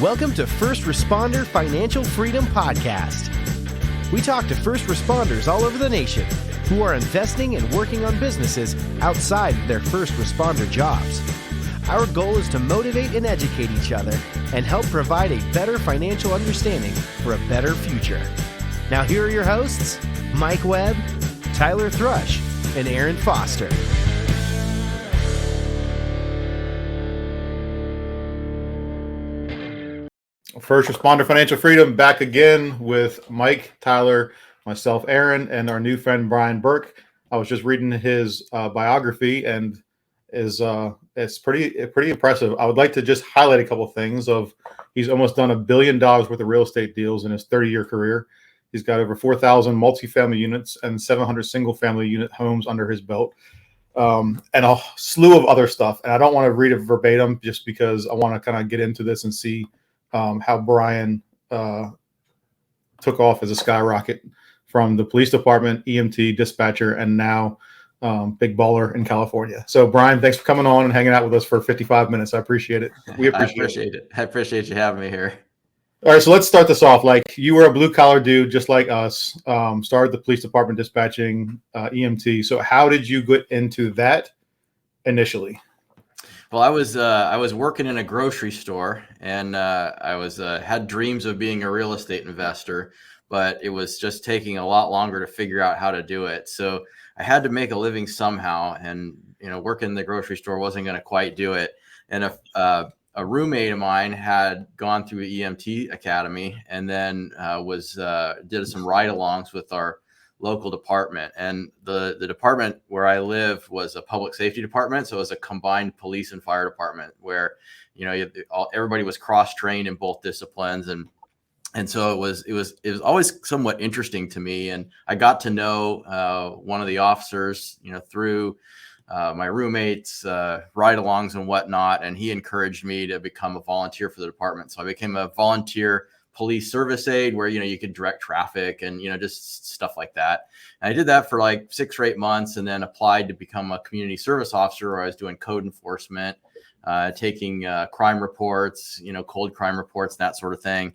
Welcome to First Responder Financial Freedom Podcast. We talk to first responders all over the nation who are investing and working on businesses outside of their first responder jobs. Our goal is to motivate and educate each other and help provide a better financial understanding for a better future. Now here are your hosts, Mike Webb, Tyler Thrush, and Aaron Foster. First Responder Financial Freedom, back again with Mike, Tyler, myself, Aaron, and our new friend Brian Burke. I was just reading his biography, and it's pretty impressive. I would like to just highlight a couple of things. He's almost done $1 billion worth of real estate deals in his 30-year career. He's got over 4,000 multifamily units and 700 single-family unit homes under his belt, and a slew of other stuff. And I don't want to read it verbatim just because I want to kind of get into this and see how Brian took off as a skyrocket from the police department, EMT, dispatcher, and now big baller in California. So, Brian, thanks for coming on and hanging out with us for 55 minutes. I appreciate it. We appreciate it. I appreciate you having me here. All right, so let's start this off. Like, you were a blue-collar dude just like us, started the police department dispatching, EMT. So how did you get into that initially? Well, I was working in a grocery store, and I was had dreams of being a real estate investor, but it was just taking a lot longer to figure out how to do it. So I had to make a living somehow, and working in the grocery store wasn't going to quite do it. And a roommate of mine had gone through EMT academy, and then did some ride-alongs with our local department, and the department where I live was a public safety department, so it was a combined police and fire department where everybody was cross-trained in both disciplines, and so it was always somewhat interesting to me. And I got to know one of the officers through my roommates, ride-alongs and whatnot, and he encouraged me to become a volunteer for the department. So I became a volunteer police service aide where, you could direct traffic and, just stuff like that. And I did that for like 6 or 8 months, and then applied to become a community service officer where I was doing code enforcement, taking crime reports, cold crime reports, that sort of thing.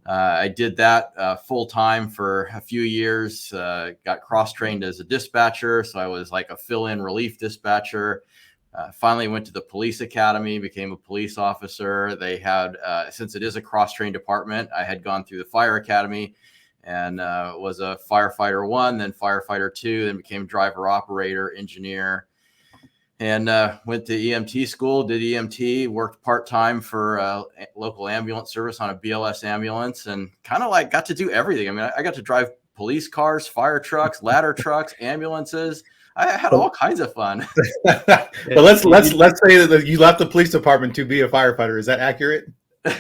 I did that full time for a few years, got cross-trained as a dispatcher. So I was like a fill-in relief dispatcher. Finally went to the police academy, became a police officer. They had, since it is a cross-trained department, I had gone through the fire academy and was a firefighter 1, then firefighter 2, then became driver operator, engineer, and went to EMT school, did EMT, worked part-time for local ambulance service on a BLS ambulance, and kind of like got to do everything. I mean, I got to drive police cars, fire trucks, ladder trucks, ambulances. I had all kinds of fun. But let's say that you left the police department to be a firefighter. Is that accurate?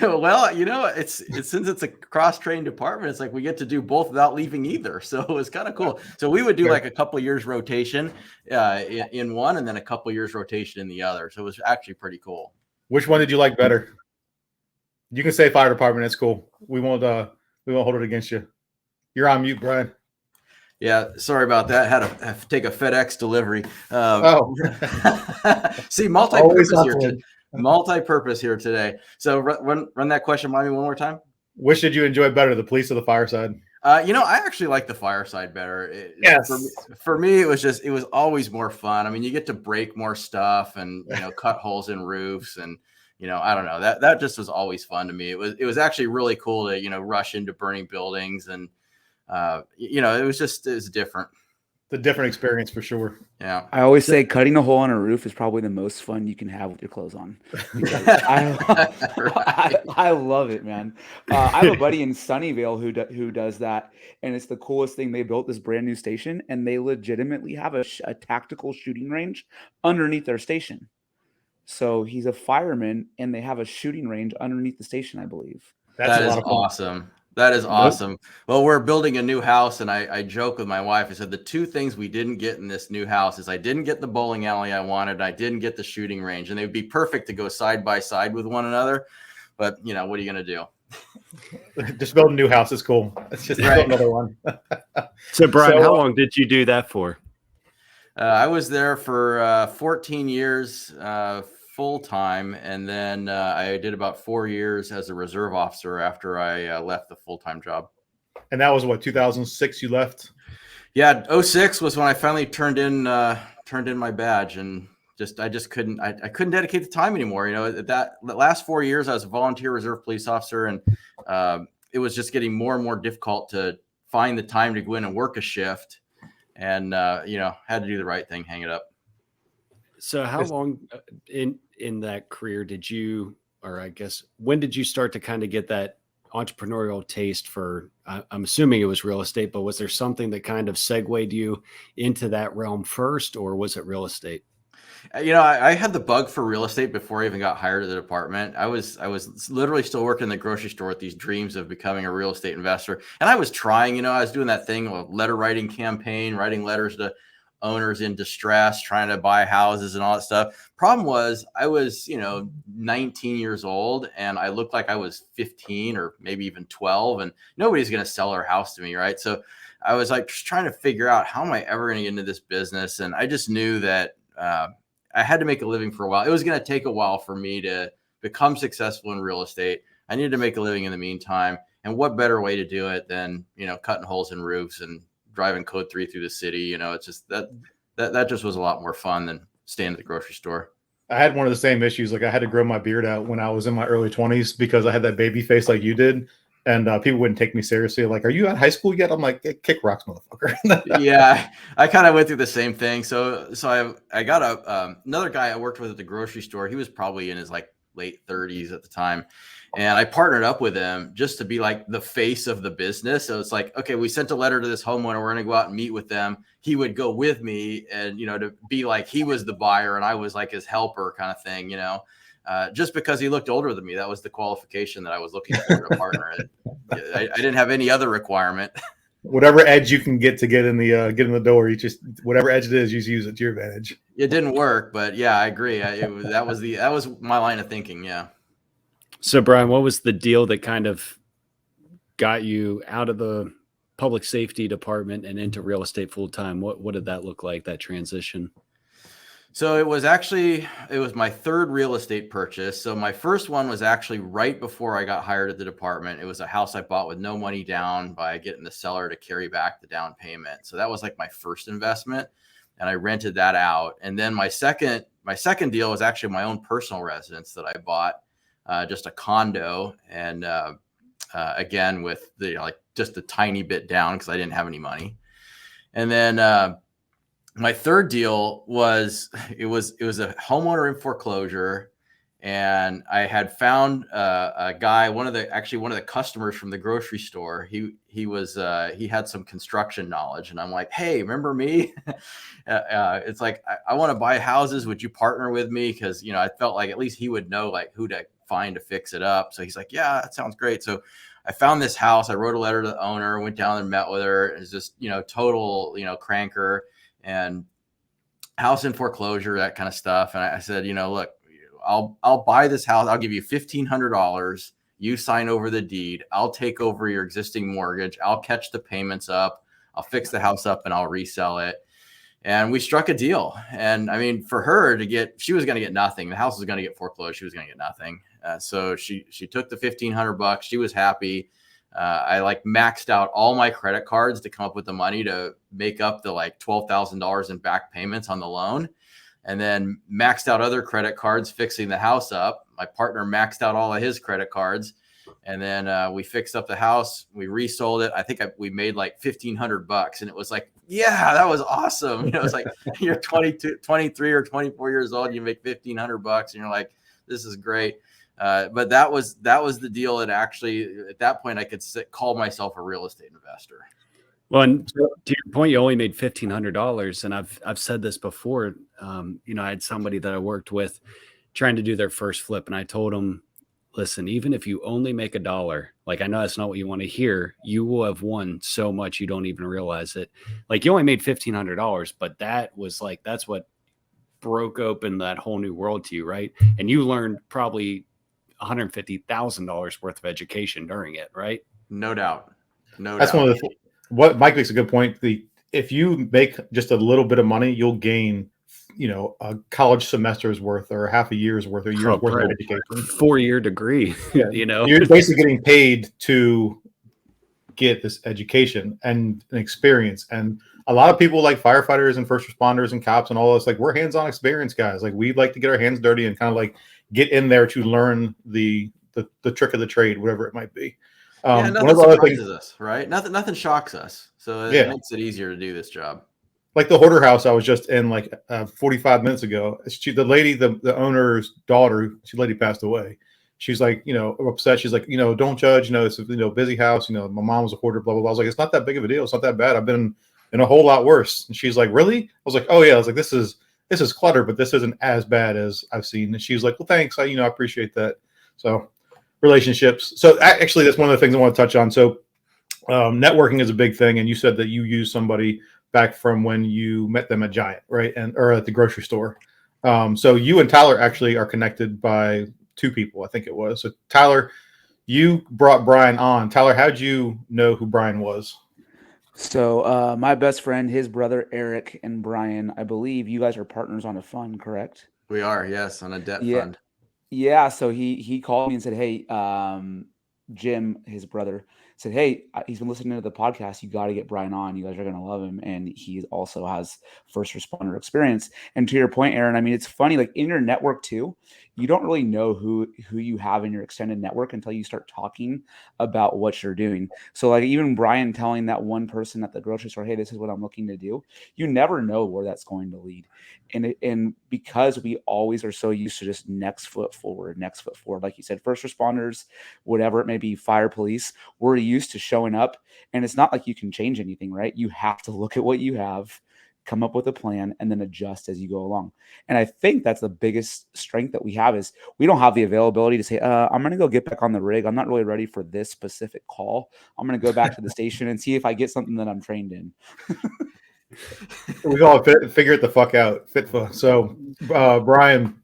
Well, it's since it's a cross-trained department, it's like we get to do both without leaving either. So it was kind of cool. So we would do like a couple of years rotation in one, and then a couple of years rotation in the other. So it was actually pretty cool. Which one did you like better? You can say fire department. It's cool. We won't hold it against you. You're on mute, Brian. Yeah, sorry about that. Had to take a FedEx delivery. See, multi-purpose here today. So run that question by me one more time. Which did you enjoy better, the police or the fire side? I actually like the fire side better. Yes. For me, it was always more fun. I mean, you get to break more stuff and cut holes in roofs, and I don't know, that just was always fun to me. It was actually really cool to rush into burning buildings, and it was different. The different experience for sure. Yeah. I always say cutting a hole on a roof is probably the most fun you can have with your clothes on. I love it, man. I have a buddy in Sunnyvale who does that, and it's the coolest thing. They built this brand new station, and they legitimately have a tactical shooting range underneath their station. So he's a fireman, and they have a shooting range underneath the station, I believe. That is awesome. That is awesome. Well, we're building a new house, and I joke with my wife. I said the 2 things we didn't get in this new house is I didn't get the bowling alley I wanted. I didn't get the shooting range, and they'd be perfect to go side by side with one another. But what are you going to do? Just build a new house is cool. It's just build another one. So, Brian, how long did you do that for? I was there for 14 years. full time, and then I did about 4 years as a reserve officer after I left the full time job. And that was what, 2006 you left? Yeah, 06 was when I finally turned in my badge, and I couldn't dedicate the time anymore. You know, the last 4 years I was a volunteer reserve police officer, and it was just getting more and more difficult to find the time to go in and work a shift, and had to do the right thing, hang it up. So how long in that career did you, or I guess, when did you start to kind of get that entrepreneurial taste for, I'm assuming it was real estate, but was there something that kind of segued you into that realm first, or was it real estate? You know, I had the bug for real estate before I even got hired at the department. I was literally still working in the grocery store with these dreams of becoming a real estate investor. And I was trying, I was doing that thing, a letter writing campaign, writing letters to owners in distress, trying to buy houses and all that stuff. Problem was, I was, 19 years old, and I looked like I was 15 or maybe even 12, and nobody's going to sell their house to me, right? So I was like just trying to figure out, how am I ever going to get into this business? And I just knew that I had to make a living for a while. It was going to take a while for me to become successful in real estate. I needed to make a living in the meantime. And what better way to do it than, cutting holes in roofs and driving code 3 through the city. It's just that just was a lot more fun than staying at the grocery store. I had one of the same issues. Like, I had to grow my beard out when I was in my early 20s because I had that baby face like you did. And people wouldn't take me seriously. Like, are you out of high school yet? I'm like, kick rocks, motherfucker. Yeah, I kind of went through the same thing. So I got another guy I worked with at the grocery store. He was probably in his like late 30s at the time. And I partnered up with him just to be like the face of the business. So it's like, okay, we sent a letter to this homeowner. We're going to go out and meet with them. He would go with me and, to be like, he was the buyer and I was like his helper kind of thing, just because he looked older than me. That was the qualification that I was looking for in a partner. I didn't have any other requirement. Whatever edge you can get in the door, you just, whatever edge it is, you use it to your advantage. It didn't work, but yeah, I agree. That was my line of thinking. Yeah. So Brian, what was the deal that kind of got you out of the public safety department and into real estate full time? What did that look like, that transition? So it was my third real estate purchase. So my first one was actually right before I got hired at the department. It was a house I bought with no money down by getting the seller to carry back the down payment. So that was like my first investment, and I rented that out. And then my second deal was actually my own personal residence that I bought, just a condo, and again with just a tiny bit down because I didn't have any money. And then my third deal was a homeowner in foreclosure, and I had found a guy, one of the customers from the grocery store. He had some construction knowledge, and I'm like, hey, remember me? It's like, I want to buy houses. Would you partner with me? Because I felt like at least he would know like who to find to fix it up. So he's like, yeah, that sounds great. So I found this house. I wrote a letter to the owner, went down and met with her. It's just total cranker. And house in foreclosure, that kind of stuff. And I said, look, I'll buy this house. I'll give you $1,500. You sign over the deed. I'll take over your existing mortgage. I'll catch the payments up. I'll fix the house up and I'll resell it. And we struck a deal. And I mean, for her she was going to get nothing. The house was going to get foreclosed. She was going to get nothing. So she took the $1,500. She was happy. I maxed out all my credit cards to come up with the money to make up the $12,000 in back payments on the loan, and then maxed out other credit cards fixing the house up. My partner maxed out all of his credit cards, and then we fixed up the house. We resold it. I think we made $1,500, and it was like, yeah, that was awesome. It's like you're 22, 23 or 24 years old, you make $1,500, and you're like, this is great. But that was the deal that actually, at that point, I could call myself a real estate investor. Well, and to your point, you only made $1,500, and I've said this before. I had somebody that I worked with trying to do their first flip, and I told them, listen, even if you only make $1, I know that's not what you want to hear, you will have won so much you don't even realize it. You only made $1,500, but that's what broke open that whole new world to you, right? And you learned probably $150,000 worth of education during it, right? No doubt. That's one of what Mike makes a good point. If you make just a little bit of money, you'll gain a college semester's worth or half a year's worth or a year's worth of education. 4-year degree. Yeah. You're basically getting paid to get this education and an experience. And a lot of people like firefighters and first responders and cops and all this, like we're hands-on experience guys. Like we like to get our hands dirty and kind of like get in there to learn the trick of the trade, whatever it might be. Nothing surprises us, right? Nothing shocks us. So it makes it easier to do this job. Like the hoarder house I was just in 45 minutes ago. The lady, the owner's daughter, lady passed away. She's like, upset. She's like, don't judge. It's a busy house. My mom was a hoarder, blah, blah, blah. I was like, it's not that big of a deal. It's not that bad. I've been in a whole lot worse. And she's like, really? I was like, oh yeah. I was like, this is clutter, but this isn't as bad as I've seen. And she was like, well, thanks. I appreciate that. So relationships. So actually, that's one of the things I want to touch on. So networking is a big thing. And you said that you used somebody back from when you met them at Giant, right? Or at the grocery store. So you and Tyler actually are connected by 2 people, I think it was. So Tyler, you brought Brian on. Tyler, how'd you know who Brian was? So my best friend, his brother Eric, and Brian, I believe you guys are partners on a fund, correct? We are, yes, on a debt fund. Yeah. So he called me and said, hey, Jim, his brother, said, hey, he's been listening to the podcast. You got to get Brian on. You guys are going to love him. And he also has first responder experience. And to your point, Aaron, I mean, it's funny, like in your network too, you don't really know who you have in your extended network until you start talking about what you're doing. So like even Brian telling that one person at the grocery store, hey, this is what I'm looking to do. You never know where that's going to lead. And because we always are so used to just next foot forward, like you said, first responders, whatever it may be, fire, police, we're used to showing up, and it's not like you can change anything, right? You have to look at what you have, come up with a plan, and then adjust as you go along. And I think that's the biggest strength that we have is we don't have the availability to say, I'm going to go get back on the rig. I'm not really ready for this specific call. I'm going to go back to the station and see if I get something that I'm trained in. We all figure it the fuck out. So, Brian,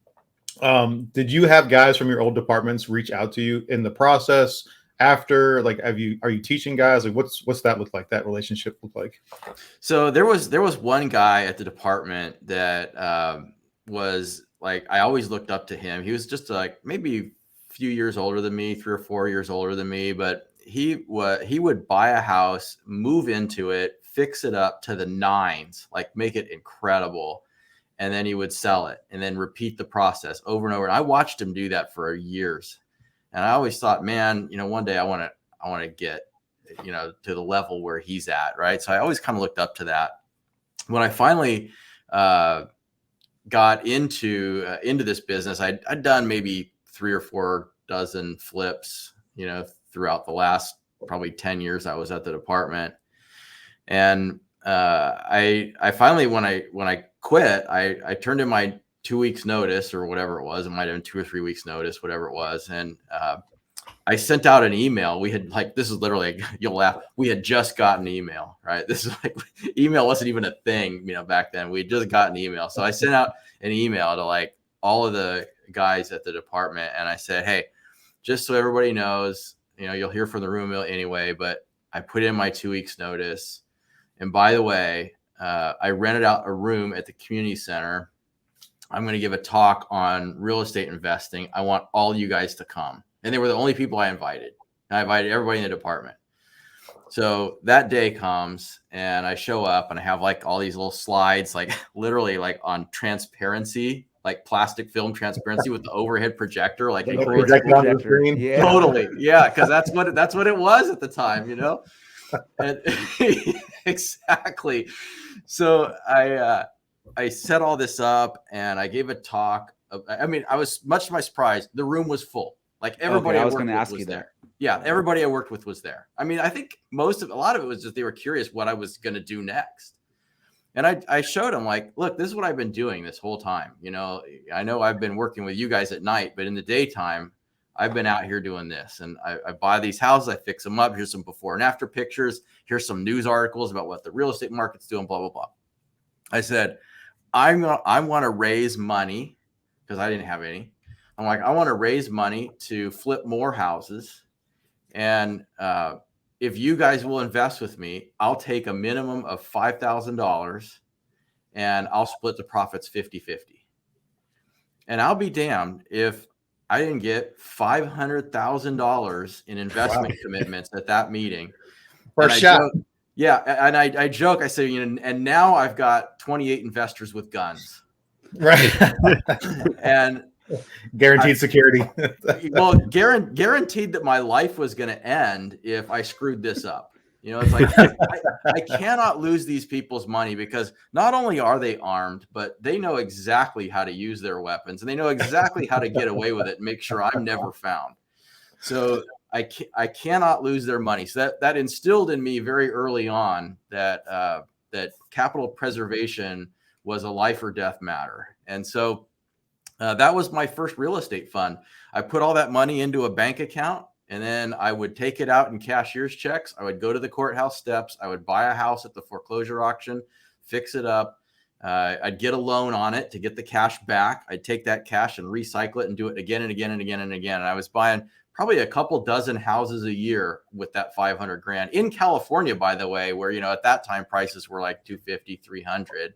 did you have guys from your old departments reach out to you in the process? After, like, are you teaching guys? Like, what's that look like? That relationship look like? So there was one guy at the department that was like, I always looked up to him. He was just like maybe a few years older than me, 3 or 4 years older than me, but he would buy a house, move into it, fix it up to the nines, like make it incredible, and then he would sell it and then repeat the process over and over. And I watched him do that for years. And I always thought, man, one day I want to get, to the level where he's at. Right. So I always kind of looked up to that. When I finally got into this business, I'd done maybe 3 or 4 dozen flips, throughout the last probably 10 years I was at the department. And I finally, when I quit, I turned in my 2 weeks notice or whatever it was. It might have been 2 or 3 weeks notice, whatever it was. And I sent out an email. We had this is literally, you'll laugh. We had just gotten email, right? This is like email wasn't even a thing, back then. We had just gotten email. So I sent out an email to like all of the guys at the department. And I said, hey, just so everybody knows, you'll hear from the room anyway, but I put in my 2 weeks notice. And by the way, I rented out a room at the community center. I'm going to give a talk on real estate investing. I want all you guys to come. And they were the only people I invited. I invited everybody in the department. So that day comes and I show up and I have like all these little slides, like literally like on transparency, like plastic film transparency with the overhead projector, like projector. Yeah. Totally. Yeah. Cause that's what it was at the time, And exactly. So I set all this up and I gave a talk. I was much to my surprise. The room was full. Like everybody I was going to ask you there. Yeah. Everybody I worked with was there. I think a lot of it was just, they were curious what I was going to do next. And I showed them like, look, this is what I've been doing this whole time. I know I've been working with you guys at night, but in the daytime, I've been out here doing this. And I buy these houses, I fix them up. Here's some before and after pictures. Here's some news articles about what the real estate market's doing, blah, blah, blah. I said, I want to raise money because I didn't have any. I'm like, I want to raise money to flip more houses. And if you guys will invest with me, I'll take a minimum of $5,000 and I'll split the profits 50-50. And I'll be damned if I didn't get $500,000 in investment commitments at that meeting. First shot. And I joke, I say, and now I've got 28 investors with guns. Right. And guaranteed security. Well, guaranteed that my life was going to end if I screwed this up. It's like I cannot lose these people's money, because not only are they armed, but they know exactly how to use their weapons, and they know exactly how to get away with it and make sure I'm never found. So I cannot lose their money. So that instilled in me very early on that capital preservation was a life or death matter. And so that was my first real estate fund. I put all that money into a bank account, and then I would take it out in cashier's checks. I would go to the courthouse steps. I would buy a house at the foreclosure auction, fix it up. I'd get a loan on it to get the cash back. I'd take that cash and recycle it and do it again and again and again and again. And I was buying probably a couple dozen houses a year with that 500 grand in California, by the way, where, at that time prices were like 250, 300.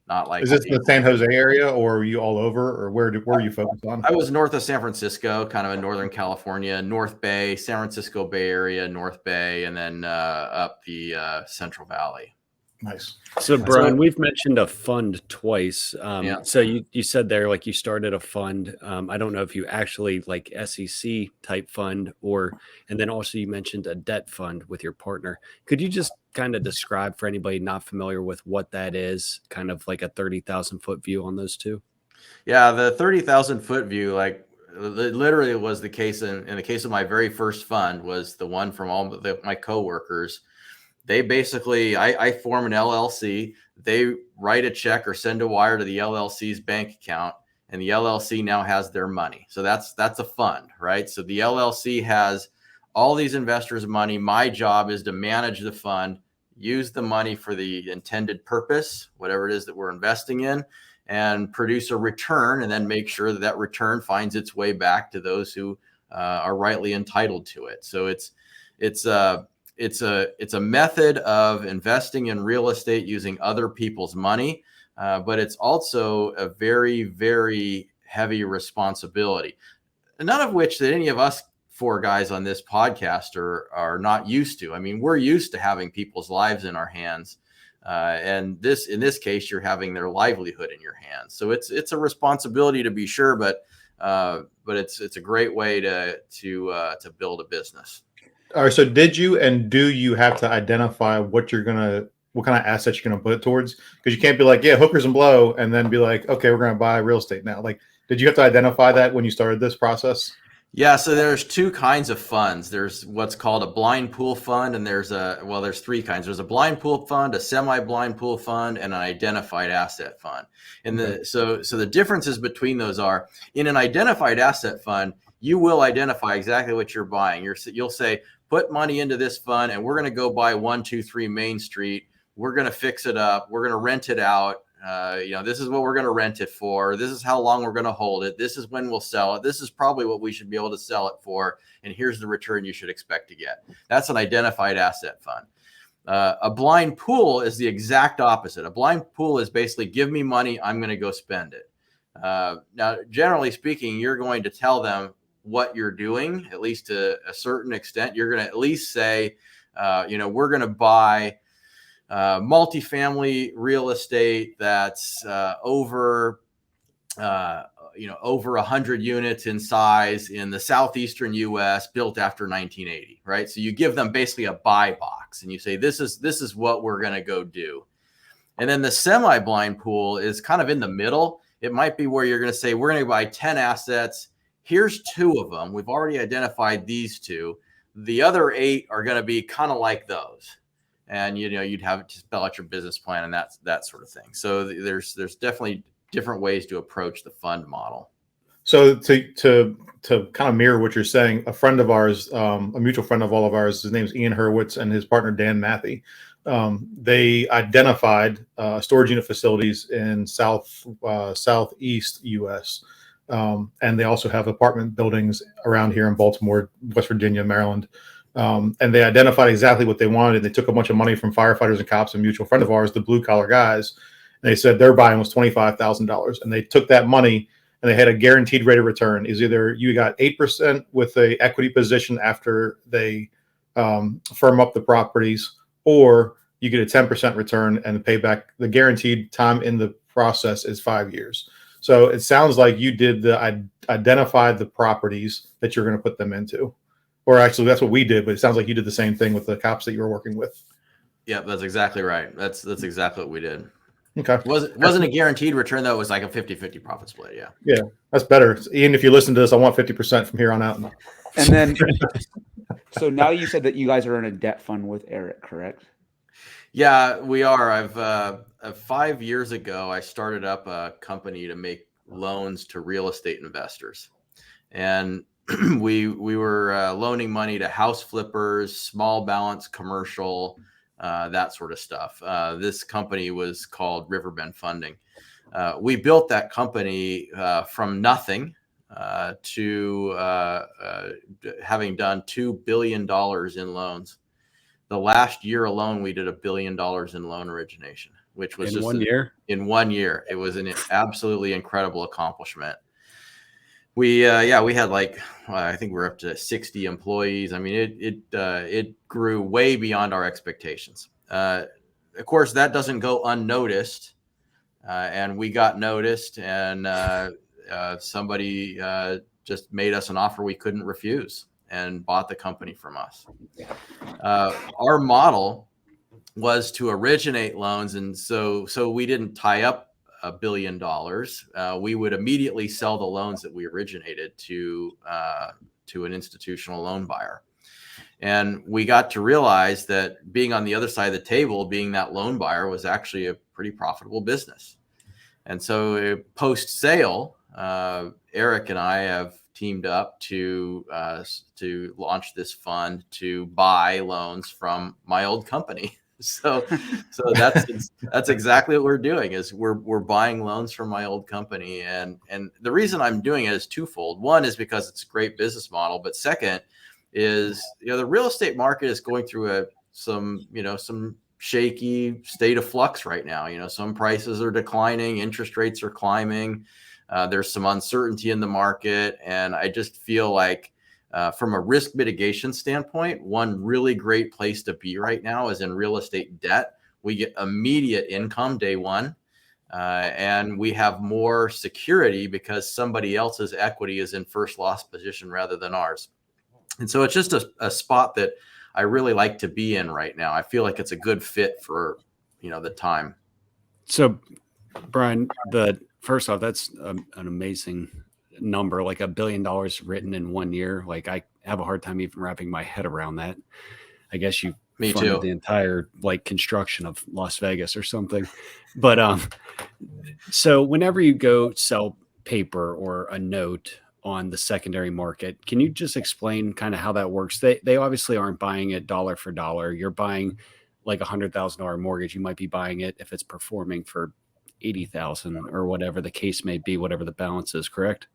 Not like. Is this the San Jose area, or are you all over, or where are you focused on? I was north of San Francisco, kind of in Northern California, North Bay, San Francisco Bay Area, North Bay, and then up the Central Valley. Nice. So Brian, we've mentioned a fund twice. Yeah. So you said there, like, you started a fund. I don't know if you actually like SEC type fund, and then also you mentioned a debt fund with your partner. Could you just kind of describe for anybody not familiar with what that is, kind of like a 30,000 foot view on those two? Yeah, the 30,000 foot view, like literally was the case in the case of my very first fund, was the one from all my coworkers. They basically, I form an LLC. They write a check or send a wire to the LLC's bank account, and the LLC now has their money. So that's a fund, right? So the LLC has all these investors' money. My job is to manage the fund, use the money for the intended purpose, whatever it is that we're investing in, and produce a return, and then make sure that return finds its way back to those who are rightly entitled to it. So it's a method of investing in real estate using other people's money, but it's also a very, very heavy responsibility, none of which that any of us four guys on this podcast are not used to. I mean, we're used to having people's lives in our hands, and in this case, you're having their livelihood in your hands. So it's a responsibility, to be sure, but it's a great way to build a business. All right. So do you have to identify what kind of assets you're going to put it towards? Because you can't be like, yeah, hookers and blow, and then be like, okay, we're going to buy real estate now. Like, did you have to identify that when you started this process? Yeah. So there's two kinds of funds. There's what's called a blind pool fund, and there's three kinds. There's a blind pool fund, a semi-blind pool fund, and an identified asset fund. And so the differences between those are, in an identified asset fund, you will identify exactly what you're buying. You'll say, put money into this fund, and we're going to go buy 123 Main Street. We're going to fix it up. We're going to rent it out. This is what we're going to rent it for. This is how long we're going to hold it. This is when we'll sell it. This is probably what we should be able to sell it for. And here's the return you should expect to get. That's an identified asset fund. A blind pool is the exact opposite. A blind pool is basically, give me money, I'm going to go spend it. Now, generally speaking, you're going to tell them what you're doing, at least to a certain extent. You're going to at least say, we're going to buy multifamily real estate that's over 100 units in size in the southeastern U.S., built after 1980, right? So you give them basically a buy box, and you say, this is what we're going to go do. And then the semi-blind pool is kind of in the middle. It might be where you're going to say, we're going to buy 10 assets. Here's 2 of them. We've already identified these 2. The other 8 are going to be kind of like those. And, you'd have to spell out your business plan and that sort of thing. So there's definitely different ways to approach the fund model. So to kind of mirror what you're saying, a friend of ours, a mutual friend of all of ours, his name's Ian Hurwitz, and his partner, Dan Matthey, they identified storage unit facilities in southeast U.S., and they also have apartment buildings around here in Baltimore, West Virginia, Maryland. And they identified exactly what they wanted. They took a bunch of money from firefighters and cops, a mutual friend of ours, the blue collar guys, They said their buying was $25,000, and they took that money and they had a guaranteed rate of return. Is either you got 8% with a equity position after they firm up the properties, or you get a 10% return and the payback. The guaranteed time in the process is 5 years. So it sounds like you did identify the properties that you're going to put them into, or actually that's what we did. But it sounds like you did the same thing with the cops that you were working with. Yeah, that's exactly right. That's exactly what we did. Okay. It wasn't a guaranteed return though. It was like a 50-50 profit split. Yeah. Yeah, that's better. Even if you listen to this, I want 50% from here on out. And then, so now you said that you guys are in a debt fund with Eric, correct? Yeah, we are. I've 5 years ago, I started up a company to make loans to real estate investors, and we were loaning money to house flippers, small balance commercial, that sort of stuff. This company was called Riverbend Funding. We built that company from nothing to having done $2 billion in loans. The last year alone, we did $1 billion in loan origination, which was in 1 year. In 1 year, it was an absolutely incredible accomplishment. We had like I think we're up to 60 employees. I mean, it grew way beyond our expectations. Of course, that doesn't go unnoticed, and we got noticed, and somebody just made us an offer we couldn't refuse and bought the company from us. Our model was to originate loans, and so we didn't tie up $1 billion. We would immediately sell the loans that we originated to an institutional loan buyer. And we got to realize that being on the other side of the table, being that loan buyer, was actually a pretty profitable business. And so post sale, Eric and I have teamed up to launch this fund to buy loans from my old company. So that's exactly what we're doing, is we're buying loans from my old company. And the reason I'm doing it is twofold. One is because it's a great business model, but second is, the real estate market is going through some shaky state of flux right now. Some prices are declining, interest rates are climbing. There's some uncertainty in the market. And I just feel like from a risk mitigation standpoint, one really great place to be right now is in real estate debt. We get immediate income day one, and we have more security because somebody else's equity is in first loss position rather than ours. And so it's just a spot that I really like to be in right now. I feel like it's a good fit for, the time. So, Brian, first off, that's an amazing number, like $1 billion written in 1 year. Like, I have a hard time even wrapping my head around that. I guess you funded the entire construction of Las Vegas or something. But so whenever you go sell paper or a note on the secondary market, can you just explain kind of how that works? They obviously aren't buying it dollar for dollar. You're buying like $100,000 mortgage. You might be buying it if it's performing for 80,000 or whatever the case may be, whatever the balance is, correct?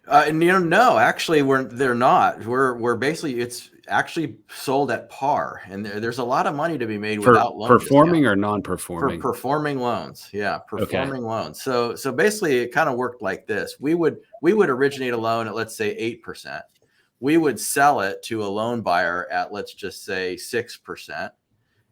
No, actually they're not. We're basically, it's actually sold at par, and there's a lot of money to be made without loan performing discount. Or non-performing? For performing loans. Yeah. Performing loans. So basically it kind of worked like this. We would originate a loan at, let's say 8%. We would sell it to a loan buyer at, let's just say 6%.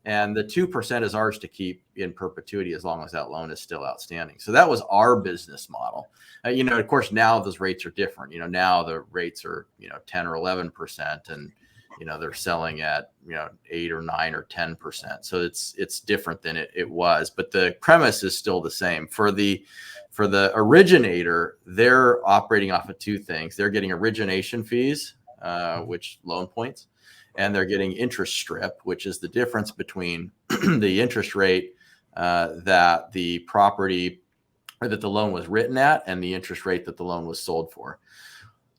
And the 2% is ours to keep in perpetuity as long as that loan is still outstanding. So that was our business model. Of course, now those rates are different. Now the rates are, 10 or 11%, and, they're selling at, 8 or 9 or 10%. So it's different than it was, but the premise is still the same. For the originator, they're operating off of two things. They're getting origination fees, which loan points, and they're getting interest strip, which is the difference between the interest rate that the property or that the loan was written at and the interest rate that the loan was sold for.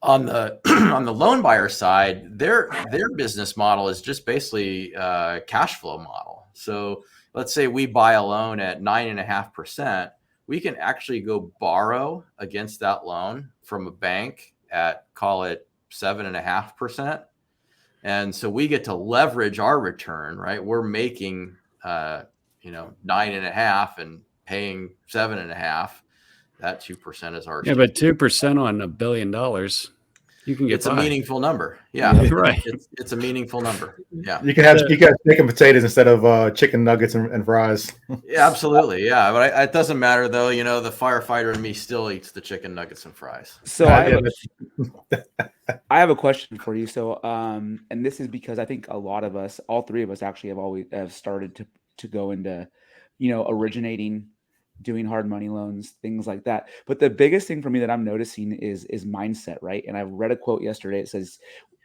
On the loan buyer side, their business model is just basically a cash flow model. So let's say we buy a loan at 9.5%, we can actually go borrow against that loan from a bank at, call it 7.5%. And so we get to leverage our return, right? We're making, 9.5 and paying 7.5%. That 2% is ours. Yeah, but 2% on $1 billion, you can get It's by. a meaningful number. Yeah, Right. It's a meaningful number. Yeah, You can have steak and potatoes instead of chicken nuggets and fries. yeah, absolutely. Yeah, but it doesn't matter though. The firefighter in me still eats the chicken nuggets and fries. So I have a question for you. So, and this is because I think a lot of us, all three of us, actually have started to go into, originating, doing hard money loans, things like that. But the biggest thing for me that I'm noticing is mindset, right? And I read a quote yesterday. It says,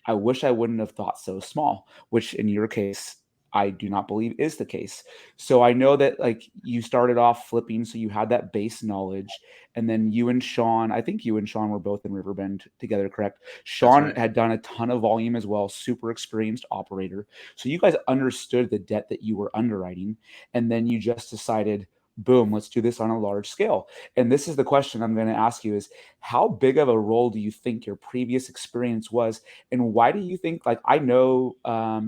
"I wish I wouldn't have thought so small," which in your case, I do not believe is the case. So I know that like you started off flipping, so you had that base knowledge, and then I think you and Sean were both in Riverbend together, correct? Sean right. had done a ton of volume as well, super experienced operator. So you guys understood the debt that you were underwriting, and then you just decided, boom, let's do this on a large scale. And this is the question I'm going to ask you is, how big of a role do you think your previous experience was? And why do you think, like, I know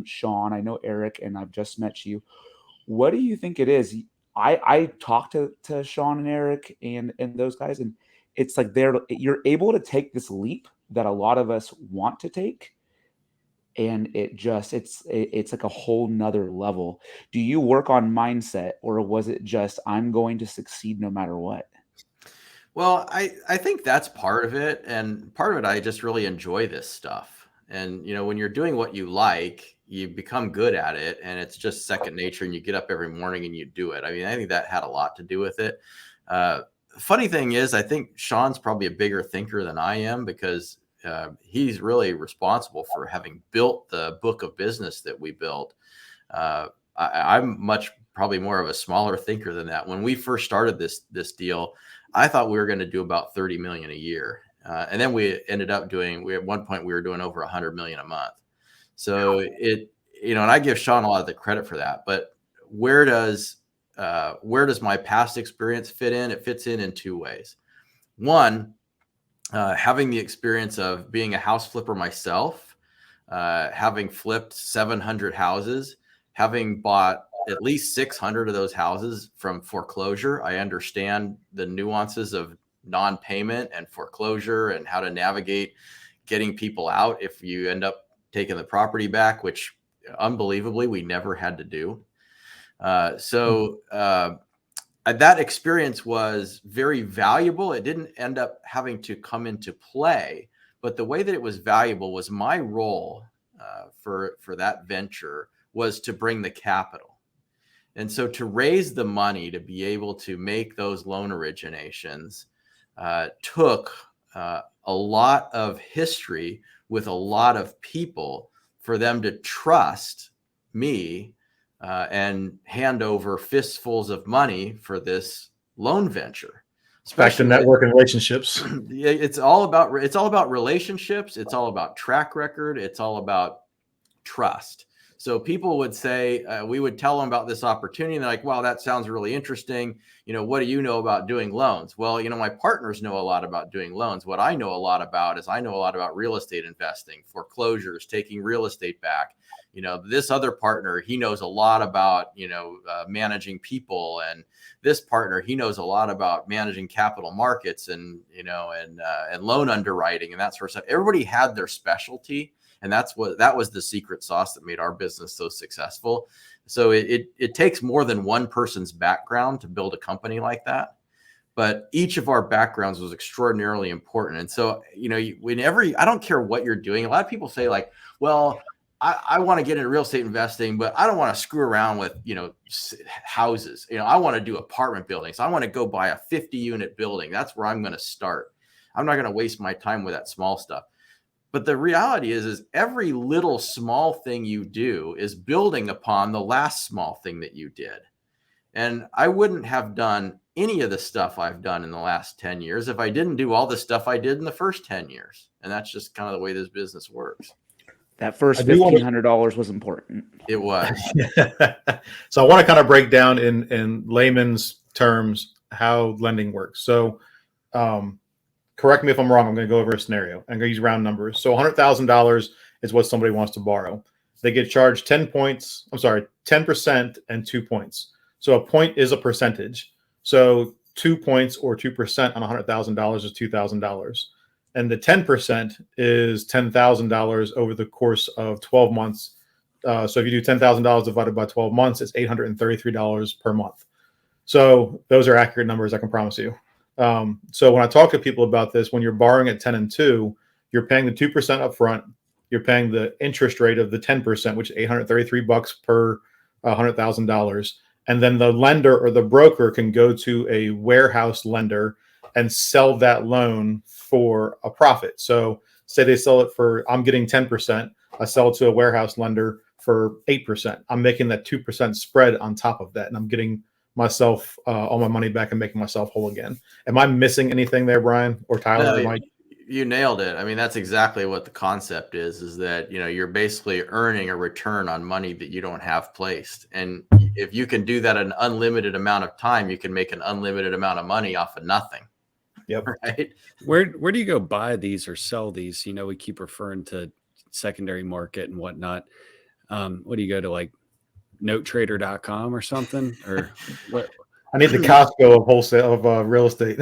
Sean, I know Eric, and I've just met you. What do you think it is? I talked to Sean and Eric and those guys, and it's like you're able to take this leap that a lot of us want to take. And it's like a whole nother level. Do you work on mindset, or was it just, I'm going to succeed no matter what? Well, I think that's part of it. And part of it, I just really enjoy this stuff. And, when you're doing what you like, you become good at it, and it's just second nature, and you get up every morning and you do it. I mean, I think that had a lot to do with it. Funny thing is, I think Sean's probably a bigger thinker than I am, because he's really responsible for having built the book of business that we built. I'm probably more of a smaller thinker than that. When we first started this deal, I thought we were going to do about 30 million a year. And then we ended up at one point we were doing over 100 million a month. So and I give Sean a lot of the credit for that, but where does my past experience fit in? It fits in two ways. One, having the experience of being a house flipper myself, having flipped 700 houses, having bought at least 600 of those houses from foreclosure. I understand the nuances of non-payment and foreclosure and how to navigate getting people out if you end up taking the property back, which unbelievably we never had to do. That experience was very valuable. It didn't end up having to come into play, but the way that it was valuable was my role for that venture was to bring the capital. And so to raise the money to be able to make those loan originations took a lot of history with a lot of people for them to trust me and hand over fistfuls of money for this loan venture. Back to network and relationships. It's all about relationships. It's all about track record. It's all about trust. So people would say, we would tell them about this opportunity. And they're like, wow, that sounds really interesting. What do you know about doing loans? Well, my partners know a lot about doing loans. What I know a lot about is I know a lot about real estate investing, foreclosures, taking real estate back. This other partner, he knows a lot about, managing people. And this partner, he knows a lot about managing capital markets and loan underwriting and that sort of stuff. Everybody had their specialty. And that was the secret sauce that made our business so successful. So it takes more than one person's background to build a company like that. But each of our backgrounds was extraordinarily important. And so, I don't care what you're doing. A lot of people say like, well, I want to get into real estate investing, but I don't want to screw around with, houses. I want to do apartment buildings. I want to go buy a 50-unit building. That's where I'm going to start. I'm not going to waste my time with that small stuff. But the reality is every little small thing you do is building upon the last small thing that you did. And I wouldn't have done any of the stuff I've done in the last 10 years if I didn't do all the stuff I did in the first 10 years. And that's just kind of the way this business works. That first $1,500 was important. It was. So I want to kind of break down in layman's terms how lending works. So correct me if I'm wrong. I'm going to go over a scenario. I'm going to use round numbers. So $100,000 is what somebody wants to borrow. They get charged 10% and 2 points. So a point is a percentage. So 2 points or 2% on $100,000 is $2,000. And the 10% is $10,000 over the course of 12 months. So if you do $10,000 divided by 12 months, it's $833 per month. So those are accurate numbers, I can promise you. So when I talk to people about this, when you're borrowing at 10 and 2, you're paying the 2% up front. You're paying the interest rate of the 10%, which is $833 per $100,000. And then the lender or the broker can go to a warehouse lender and sell that loan for a profit. So say they sell it for, I'm getting 10%. I sell it to a warehouse lender for 8%. I'm making that 2% spread on top of that. And I'm getting myself all my money back and making myself whole again. Am I missing anything there, Brian or Tyler? No, you nailed it. I mean, that's exactly what the concept is that, you're basically earning a return on money that you don't have placed. And if you can do that an unlimited amount of time, you can make an unlimited amount of money off of nothing. Yep. Right. Where do you go buy these or sell these? We keep referring to secondary market and whatnot. What do you go to, like notetrader.com or something? Or what? I need the Costco of wholesale of real estate.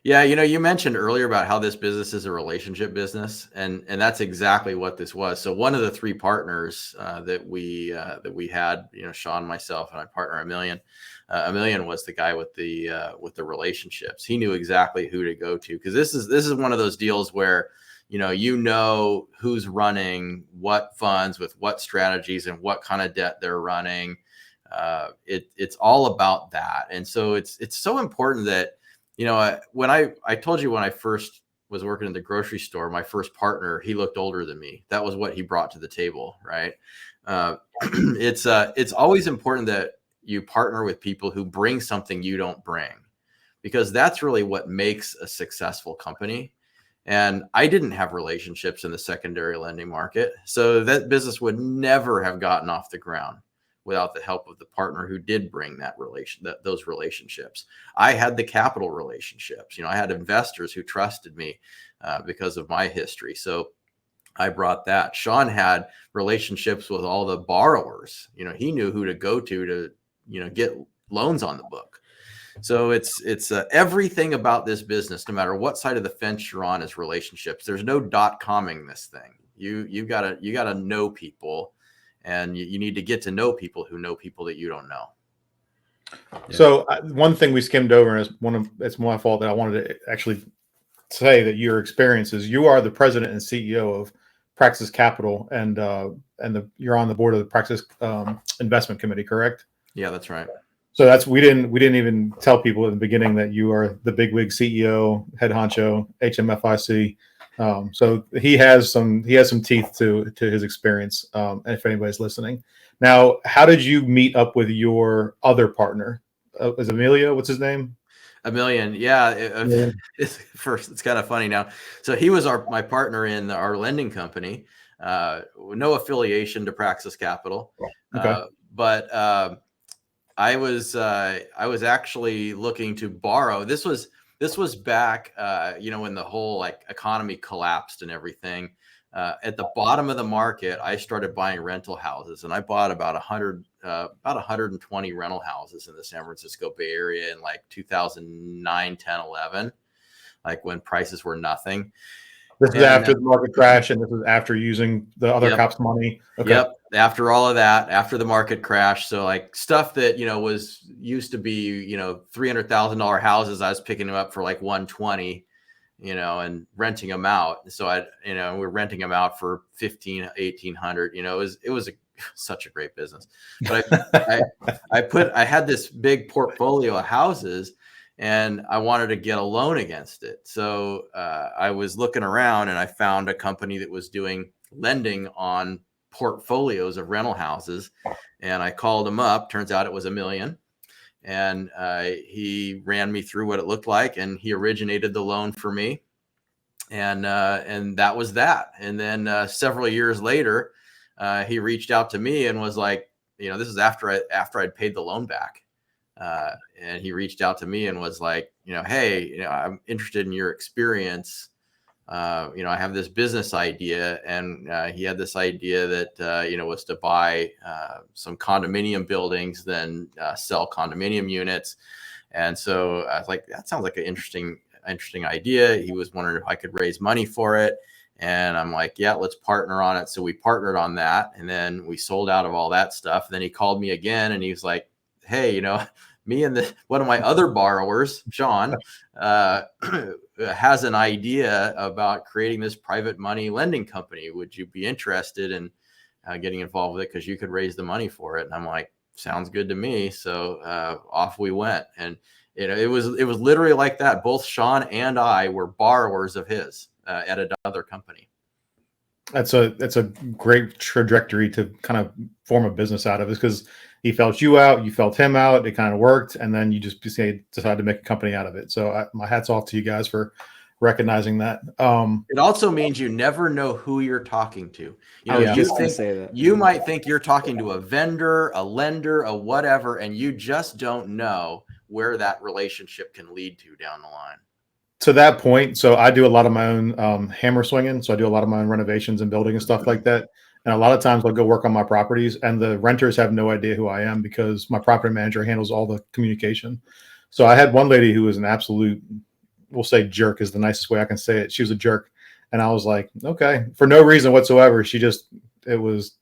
Yeah, you mentioned earlier about how this business is a relationship business, and that's exactly what this was. So one of the three partners that we had, Sean, myself, and my partner Emilian was the guy with the relationships. He knew exactly who to go to, because this is one of those deals where who's running what funds with what strategies and what kind of debt they're running. It's all about that, and so it's so important that. When I told you when I first was working in the grocery store, my first partner, he looked older than me. That was what he brought to the table, right? It's always important that you partner with people who bring something you don't bring, because that's really what makes a successful company. And I didn't have relationships in the secondary lending market, so that business would never have gotten off the ground without the help of the partner who did bring those relationships. I had the capital relationships. I had investors who trusted me because of my history. So I brought that. Sean had relationships with all the borrowers. He knew who to go to get loans on the book. So it's everything about this business, no matter what side of the fence you're on, is relationships. There's no .comming this thing. You gotta know people. And you need to get to know people who know people that you don't know. Yeah. So one thing we skimmed over, and it's my fault that I wanted to actually say that your experience is you are the president and CEO of Praxis Capital, and you're on the board of the Praxis Investment Committee, correct? Yeah, that's right. So we didn't even tell people in the beginning that you are the bigwig CEO, head honcho, HMFIC. So he has some teeth to his experience. If anybody's listening now, how did you meet up with your other partner? Is Amelia? What's his name? Emilian. Yeah. It's kind of funny now. So he was my partner in our lending company. No affiliation to Praxis Capital. Okay. But I was actually looking to borrow. This was back, when the whole economy collapsed and everything. At the bottom of the market, I started buying rental houses, and I bought about 120 rental houses in the San Francisco Bay Area in 2009, 10, 11, when prices were nothing. This is after the market crash, and this is after using the other cops' money. Okay. Yep. After all of that, after the market crash. So stuff that, was used to be, $300,000 houses, I was picking them up for 120, and renting them out. So we're renting them out for $1,500, $1,800, it was such a great business. But I had this big portfolio of houses, and I wanted to get a loan against it. So I was looking around, and I found a company that was doing lending on portfolios of rental houses, and I called him up. Turns out it was Emilian, and he ran me through what it looked like, and he originated the loan for me, and that was that. And then several years later, he reached out to me and was like, this is after I'd paid the loan back. And he reached out to me and was like, hey, I'm interested in your experience. I have this business idea, and he had this idea that, was to buy some condominium buildings, then sell condominium units. And so I was like, that sounds like an interesting idea. He was wondering if I could raise money for it. And I'm like, yeah, let's partner on it. So we partnered on that. And then we sold out of all that stuff. And then he called me again and he was like, hey, me and one of my other borrowers, Sean, has an idea about creating this private money lending company. Would you be interested in getting involved with it? Because you could raise the money for it. And I'm like, sounds good to me. So off we went. And it was literally like that. Both Sean and I were borrowers of his at another company. That's a great trajectory to kind of form a business out of, is because he felt you out, you felt him out, it kind of worked, and then you just decided to make a company out of it. So my hat's off to you guys for recognizing that. It also means you never know who you're talking to. You might think you're talking to a vendor, a lender, a whatever, and you just don't know where that relationship can lead to down the line. To that point, so I do a lot of my own hammer swinging. So I do a lot of my own renovations and building and stuff like that. And a lot of times I'll go work on my properties and the renters have no idea who I am because my property manager handles all the communication. So I had one lady who was an absolute, we'll say jerk is the nicest way I can say it. She was a jerk. And I was like, okay, for no reason whatsoever. It was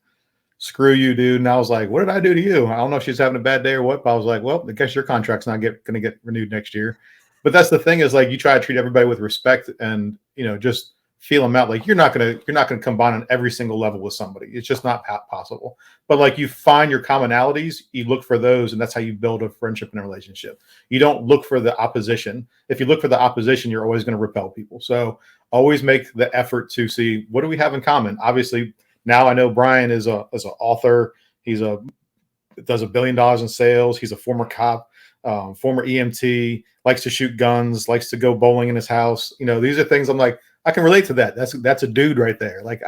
screw you, dude. And I was like, what did I do to you? I don't know if she's having a bad day or what, but I was like, well, I guess your contract's not going to get renewed next year. But that's the thing, is like, you try to treat everybody with respect and, just feel them out. Like you're not going to combine on every single level with somebody. It's just not possible. But like, you find your commonalities, you look for those, and that's how you build a friendship and a relationship. You don't look for the opposition. If you look for the opposition, you're always going to repel people. So always make the effort to see, what do we have in common? Obviously, now I know Brian is an author. Does $1 billion in sales. He's a former cop, former EMT, likes to shoot guns, likes to go bowling in his house. These are things I'm like, I can relate to that. That's a dude right there. Like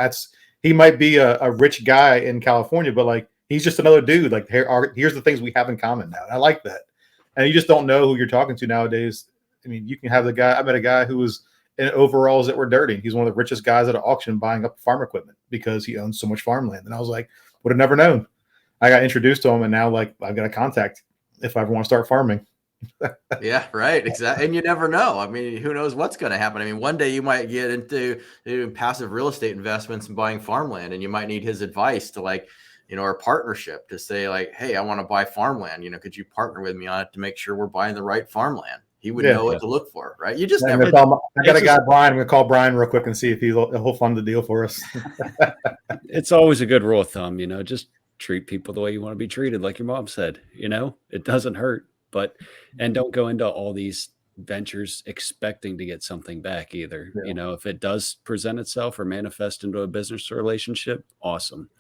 he might be a rich guy in California, but like, he's just another dude. Like here's the things we have in common now. And I like that. And you just don't know who you're talking to nowadays. I mean, you can have I met a guy who was in overalls that were dirty. He's one of the richest guys at an auction buying up farm equipment because he owns so much farmland. And I was like, would have never known. I got introduced to him, and now like I've got a contact if I ever want to start farming. Yeah, right. Exactly. And you never know. I mean, who knows what's going to happen? I mean, one day you might get into doing passive real estate investments and buying farmland, and you might need his advice to or partnership to say like, hey, I want to buy farmland. Could you partner with me on it to make sure we're buying the right farmland? He would know what to look for, right? You just never. I got a guy, Brian. I'm going to call Brian real quick and see if he'll fund the deal for us. It's always a good rule of thumb, just treat people the way you want to be treated. Like your mom said, it doesn't hurt. And don't go into all these ventures expecting to get something back either. Yeah. If it does present itself or manifest into a business relationship, awesome.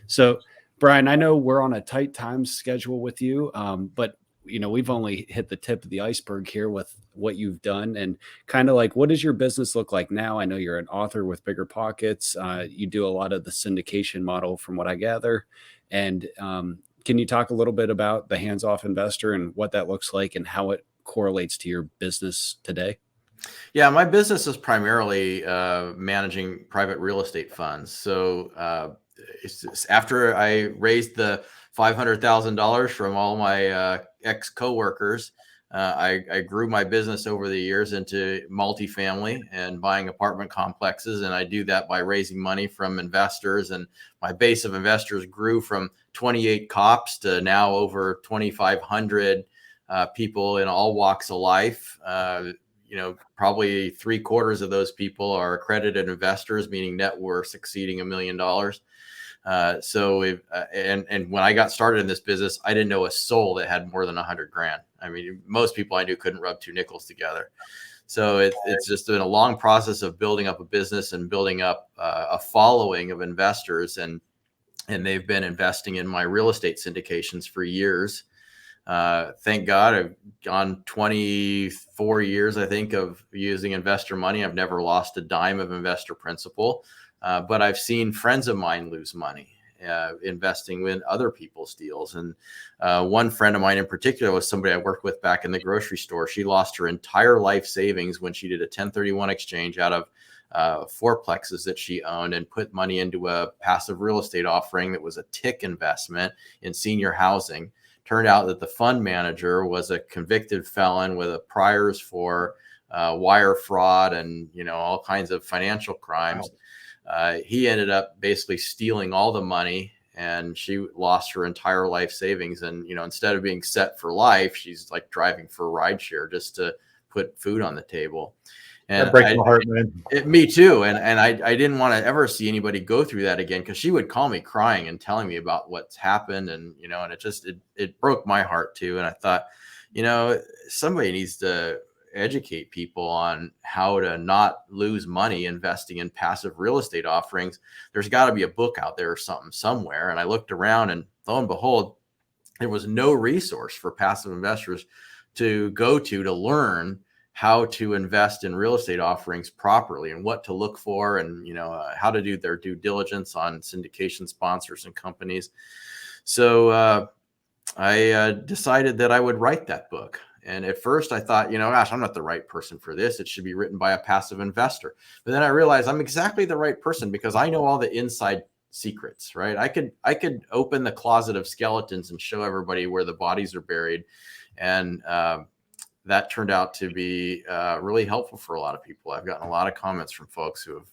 So Brian, I know we're on a tight time schedule with you, but we've only hit the tip of the iceberg here with what you've done, and kind of like, what does your business look like now? I know you're an author with Bigger Pockets. You do a lot of the syndication model from what I gather. And, can you talk a little bit about the hands-off investor and what that looks like and how it correlates to your business today? Yeah, my business is primarily managing private real estate funds. So after I raised the $500,000 from all my ex-coworkers, I grew my business over the years into multifamily and buying apartment complexes. And I do that by raising money from investors. And my base of investors grew from 28 cops to now over 2,500 people in all walks of life. Probably 3/4 of those people are accredited investors, meaning net worth exceeding $1 million. And when I got started in this business, I didn't know a soul that had more than $100,000. I mean, most people I knew couldn't rub two nickels together. So it's just been a long process of building up a business and building up a following of investors. And they've been investing in my real estate syndications for years. Thank God I've gone 24 years, I think, of using investor money. I've never lost a dime of investor principal. But I've seen friends of mine lose money investing in other people's deals. And one friend of mine in particular was somebody I worked with back in the grocery store. She lost her entire life savings when she did a 1031 exchange out of fourplexes that she owned and put money into a passive real estate offering that was a TIC investment in senior housing. turned out that the fund manager was a convicted felon with a priors for wire fraud and, all kinds of financial crimes. Wow. He ended up basically stealing all the money, and she lost her entire life savings. And, instead of being set for life, she's like driving for a rideshare just to put food on the table. And that breaks my heart, man. Me too. And I didn't want to ever see anybody go through that again, because she would call me crying and telling me about what's happened. And, and it broke my heart too. And I thought, somebody needs to educate people on how to not lose money investing in passive real estate offerings. There's got to be a book out there or something somewhere. And I looked around, and lo and behold, there was no resource for passive investors to go to learn how to invest in real estate offerings properly and what to look for, and how to do their due diligence on syndication sponsors and companies. So I decided that I would write that book. And at first I thought, gosh, I'm not the right person for this. It should be written by a passive investor. But then I realized I'm exactly the right person, because I know all the inside secrets, right? I could open the closet of skeletons and show everybody where the bodies are buried. And that turned out to be really helpful for a lot of people. I've gotten a lot of comments from folks who have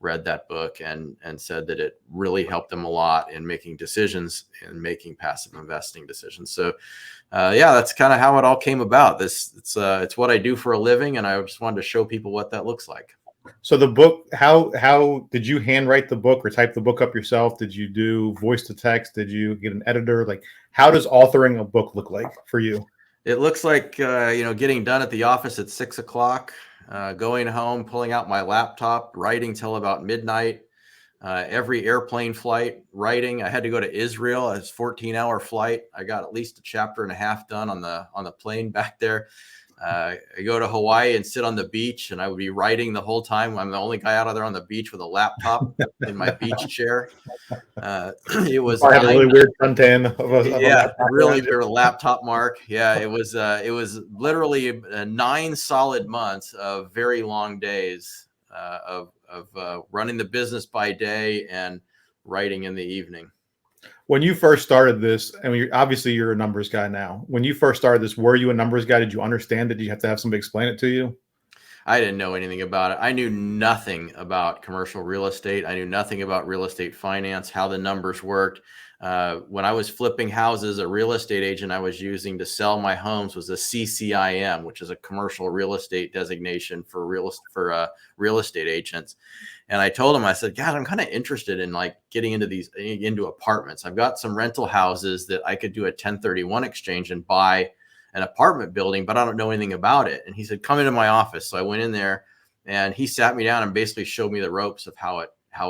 read that book and said that it really helped them a lot in making decisions and making passive investing decisions. So that's kind of how it all came about. It's what I do for a living, and I just wanted to show people what that looks like. So the book, how did you handwrite the book or type the book up yourself? Did you do voice to text? Did you get an editor? Like, how does authoring a book look like for you? It looks like, getting done at the office at 6 o'clock, going home, pulling out my laptop, writing till about midnight, every airplane flight, writing. I had to go to Israel. It's a 14-hour flight. I got at least a chapter and a half done on the plane back there. I go to Hawaii and sit on the beach, and I would be writing the whole time. I'm the only guy out there on the beach with a laptop in my beach chair. It was I have a really weird suntan really weird laptop mark. Yeah, it was literally 9 solid months of very long days of running the business by day and writing in the evening. When you first started this, I mean, obviously you're a numbers guy now. When you first started this, were you a numbers guy? Did you understand it? Did you have to have somebody explain it to you? I didn't know anything about it. I knew nothing about commercial real estate. I knew nothing about real estate finance, how the numbers worked. When I was flipping houses, a real estate agent I was using to sell my homes was a CCIM, which is a commercial real estate designation for real estate agents. And I told him, I said, God, I'm kind of interested in getting into apartments. I've got some rental houses that I could do a 1031 exchange and buy an apartment building, but I don't know anything about it. And he said, come into my office. So I went in there, and he sat me down and basically showed me the ropes of how it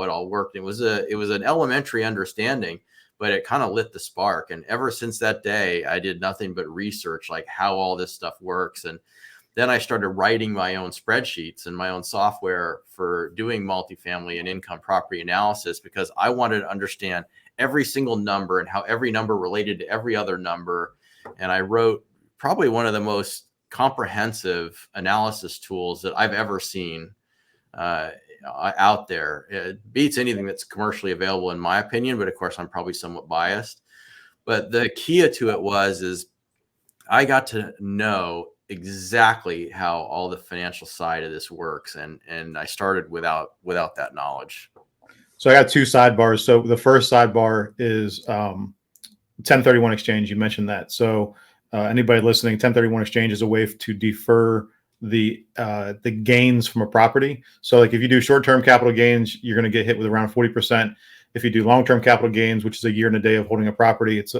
all worked. It was an elementary understanding, but it kind of lit the spark. And ever since that day, I did nothing but research how all this stuff works. And then I started writing my own spreadsheets and my own software for doing multifamily and income property analysis, because I wanted to understand every single number and how every number related to every other number. And I wrote probably one of the most comprehensive analysis tools that I've ever seen out there. It beats anything that's commercially available, in my opinion, but of course I'm probably somewhat biased. But the key to it is I got to know exactly how all the financial side of this works, and I started without that knowledge. So I got 2 sidebars. So the first sidebar is 1031 exchange. You mentioned that. So anybody listening, 1031 exchange is a way to defer the gains from a property. So if you do short-term capital gains, you're going to get hit with around 40%. If you do long-term capital gains, which is a year and a day of holding a property, it's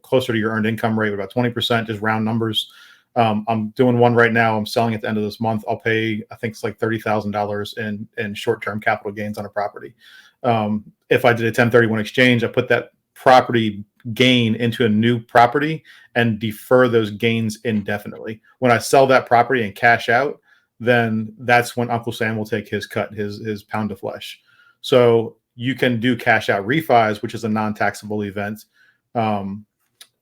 closer to your earned income rate, about 20%, just round numbers. I'm doing one right now. I'm selling at the end of this month. I'll pay, I think it's like $30,000 in short-term capital gains on a property. If I did a 1031 exchange, I put that property gain into a new property and defer those gains indefinitely. When I sell that property and cash out, then that's when Uncle Sam will take his cut, his pound of flesh. So you can do cash out refis, which is a non-taxable event,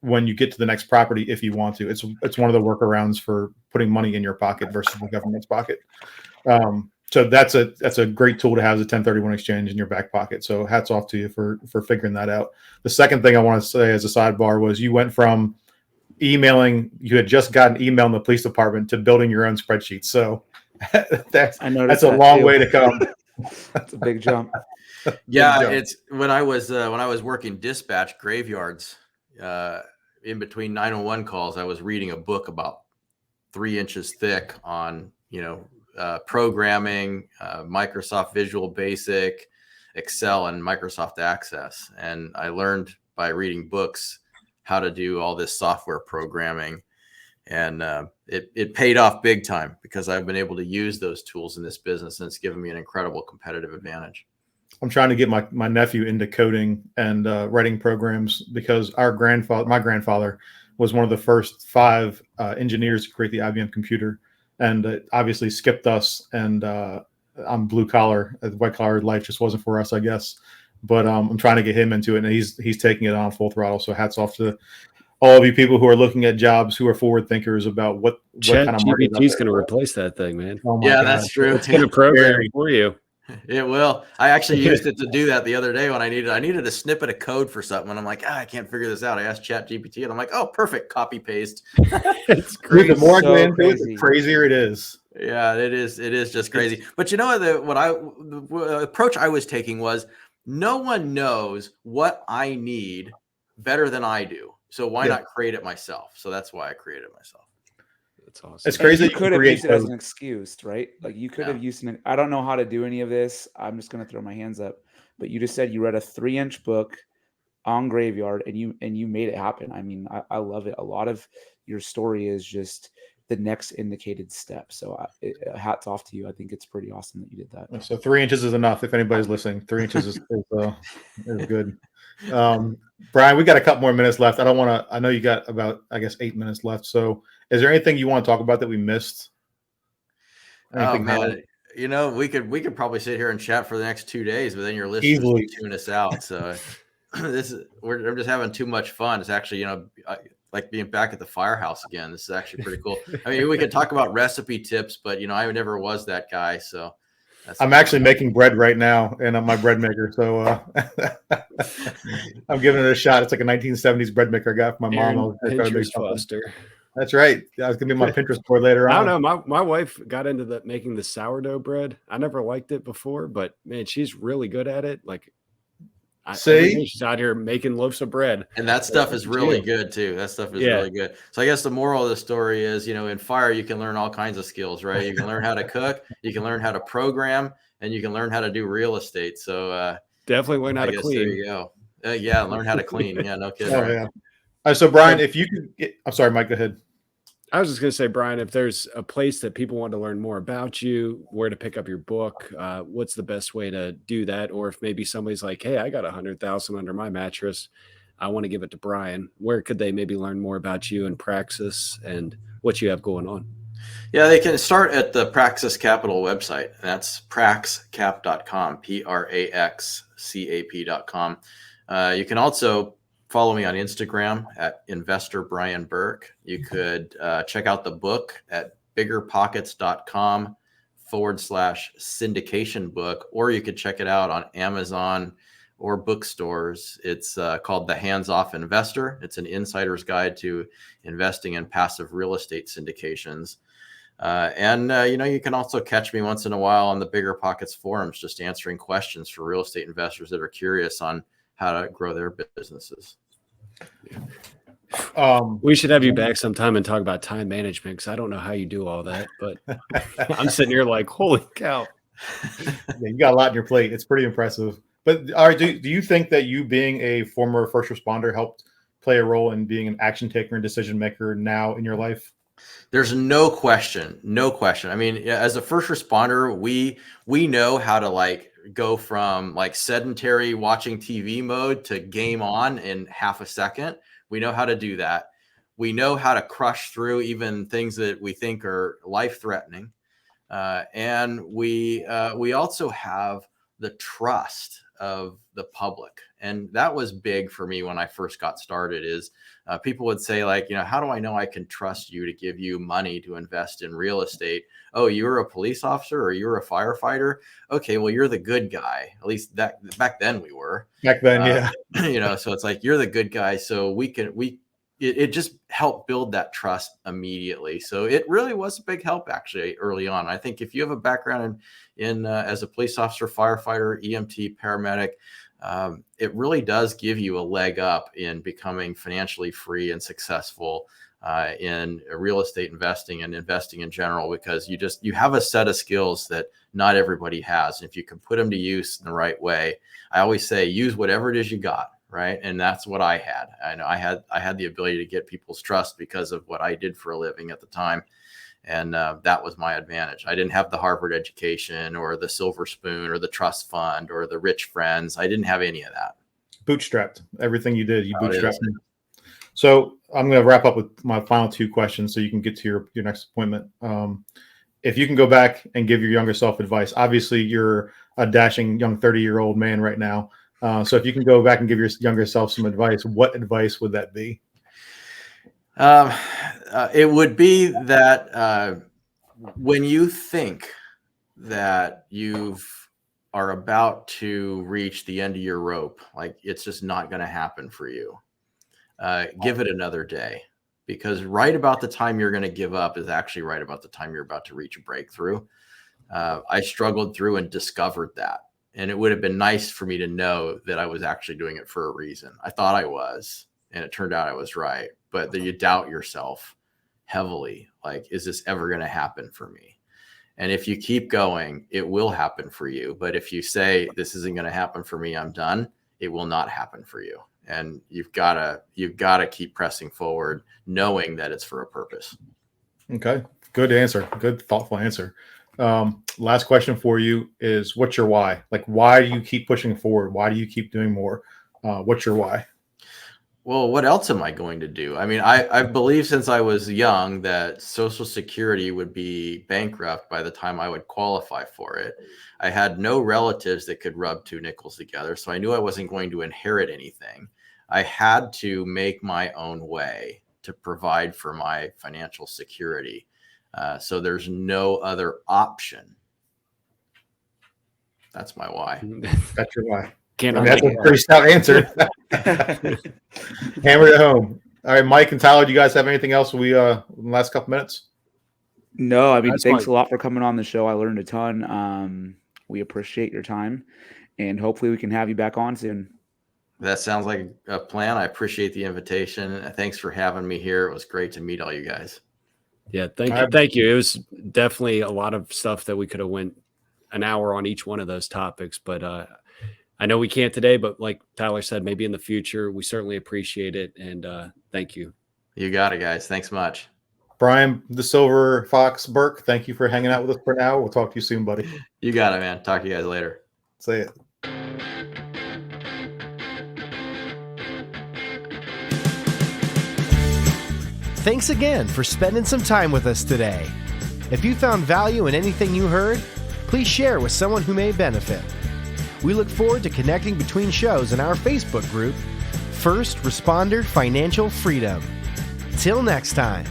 when you get to the next property if you want to. It's one of the workarounds for putting money in your pocket versus the government's pocket. So that's a great tool to have, as a 1031 exchange in your back pocket. So hats off to you for figuring that out. The second thing I want to say as a sidebar was you went from emailing, you had just gotten email in the police department, to building your own spreadsheet. So that's a long way to come. That's a big jump. Yeah, it's when I was working dispatch graveyards, in between 911 calls, I was reading a book about 3 inches thick on programming, Microsoft Visual Basic, Excel, and Microsoft Access, and I learned by reading books how to do all this software programming, and it paid off big time because I've been able to use those tools in this business, and it's given me an incredible competitive advantage. I'm trying to get my nephew into coding and writing programs, because my grandfather was one of the first 5 engineers to create the IBM computer, and obviously skipped us. And I'm blue collar, white collar life just wasn't for us, I guess. But I'm trying to get him into it, and he's taking it on full throttle. So hats off to all of you people who are looking at jobs, who are forward thinkers about what kind of market ChatGPT is going to replace that thing, man. Oh my Yeah, God. that's true. It's going to program for you. It will. I actually used it to do that the other day when I needed a snippet of code for something, and I'm like, I can't figure this out. I asked ChatGPT, and I'm like, oh, perfect, copy paste. It's Dude, crazy. the more I go into it, crazy. the crazier it is. Yeah, it is. It is just crazy. But the approach I was taking was, no one knows what I need better than I do. So why not create it myself? So that's why I created it myself. That's awesome. It's crazy. You could have used it as code. an excuse, right? Like you could have used it. I don't know how to do any of this. I'm just going to throw my hands up. But you just said you read a 3-inch book on graveyard, and you made it happen. I mean, I love it. A lot of your story is just the next indicated step. So hats off to you. I think it's pretty awesome that you did that. So 3 inches is enough. If anybody's listening, 3 inches is good. Brian, we got a couple more minutes left. I know you got about, I guess, 8 minutes left. So is there anything you want to talk about that we missed? Anything man, we could probably sit here and chat for the next 2 days, but then your listeners will tune us out. So I'm just having too much fun. It's actually, like being back at the firehouse again. This is actually pretty cool. I mean, we could talk about recipe tips, but I never was that guy. So I'm actually making bread right now, and I'm my bread maker. So I'm giving it a shot. It's like a 1970s bread maker I got from my mom. Pinterest Foster. That's right. That's gonna be my Pinterest board later on. I don't know. My wife got into making the sourdough bread. I never liked it before, but man, she's really good at it. Like, she's out here making loaves of bread, and that stuff is really good too. That stuff is really good. So I guess the moral of the story is, in fire you can learn all kinds of skills, right? You can learn how to cook, you can learn how to program, and you can learn how to do real estate. So definitely learn how to clean. There you go. Learn how to clean. Yeah, no kidding. Oh yeah. So Brian, if you could I'm sorry, Mike, go ahead. I was just going to say, Brian, if there's a place that people want to learn more about you, where to pick up your book, what's the best way to do that? Or if maybe somebody's like, hey, I got 100,000 under my mattress, I want to give it to Brian. Where could they maybe learn more about you and Praxis and what you have going on? Yeah, they can start at the Praxis Capital website. That's praxcap.com, praxcap.com. You can also follow me on Instagram at Investor Brian Burke. You could check out the book at biggerpockets.com/syndication book, or you could check it out on Amazon or bookstores. It's called The Hands-Off Investor. It's an insider's guide to investing in passive real estate syndications. You can also catch me once in a while on the Bigger Pockets forums, just answering questions for real estate investors that are curious on how to grow their businesses. We should have you back sometime and talk about time management, because I don't know how you do all that, but I'm sitting here like, holy cow. You got a lot on your plate. It's pretty impressive. But all right, do you think that you being a former first responder helped play a role in being an action taker and decision maker now in your life? There's no question. I mean, as a first responder, we know how to go from sedentary watching TV mode to game on in half a second. We know how to do that. We know how to crush through even things that we think are life-threatening. And we also have the trust of the public. And that was big for me when I first got started. Is people would say, like, how do I know I can trust you to give you money to invest in real estate? Oh, you're a police officer or you're a firefighter. Okay, well, you're the good guy. At least that back then we were. Back then, yeah. So it's like, you're the good guy. So it just helped build that trust immediately. So it really was a big help, actually, early on. I think if you have a background in as a police officer, firefighter, EMT, paramedic, it really does give you a leg up in becoming financially free and successful in real estate investing and investing in general, because you have a set of skills that not everybody has. And if you can put them to use in the right way, I always say, use whatever it is you got. Right. And that's what I had. I know I had the ability to get people's trust because of what I did for a living at the time. And that was my advantage. I didn't have the Harvard education or the silver spoon or the trust fund or the rich friends. I didn't have any of that. Bootstrapped. Everything you did, you bootstrapped. So I'm going to wrap up with my final two questions so you can get to your next appointment. If you can go back and give your younger self advice, obviously you're a dashing young 30-year-old man right now. So if you can go back and give your younger self some advice, what advice would that be? It would be that when you think that you are about to reach the end of your rope, like it's just not going to happen for you, give it another day, because right about the time you're going to give up is actually right about the time you're about to reach a breakthrough. I struggled through and discovered that. And it would have been nice for me to know that I was actually doing it for a reason. I thought I was, and it turned out I was right. But then you doubt yourself heavily. Like, is this ever going to happen for me? And if you keep going, it will happen for you. But if you say, this isn't going to happen for me, I'm done, it will not happen for you. And you've got to keep pressing forward, knowing that it's for a purpose. Okay. Good answer. Good, thoughtful answer. Last question for you is, what's your why? Like, why do you keep pushing forward? Why do you keep doing more? What's your why? Well, what else am I going to do? I mean, I believe since I was young that Social Security would be bankrupt by the time I would qualify for it. I had no relatives that could rub two nickels together, so I knew I wasn't going to inherit anything. I had to make my own way to provide for my financial security. So there's no other option. That's my why. That's your why. That's a pretty stout answer. Hammer it home. All right, Mike and Tyler, do you guys have anything else in the last couple minutes? No, I mean, thanks a lot for coming on the show. I learned a ton. We appreciate your time, and hopefully we can have you back on soon. That sounds like a plan. I appreciate the invitation. Thanks for having me here. It was great to meet all you guys. Yeah, thank you. It was definitely a lot of stuff that we could have went an hour on each one of those topics, but I know we can't today, but like Tyler said, maybe in the future, we certainly appreciate it. And thank you. You got it, guys. Thanks much. Brian, the Silver Fox Burke, thank you for hanging out with us for now. We'll talk to you soon, buddy. You got it, man. Talk to you guys later. Say it. Thanks again for spending some time with us today. If you found value in anything you heard, please share with someone who may benefit. We look forward to connecting between shows in our Facebook group, First Responder Financial Freedom. Till next time.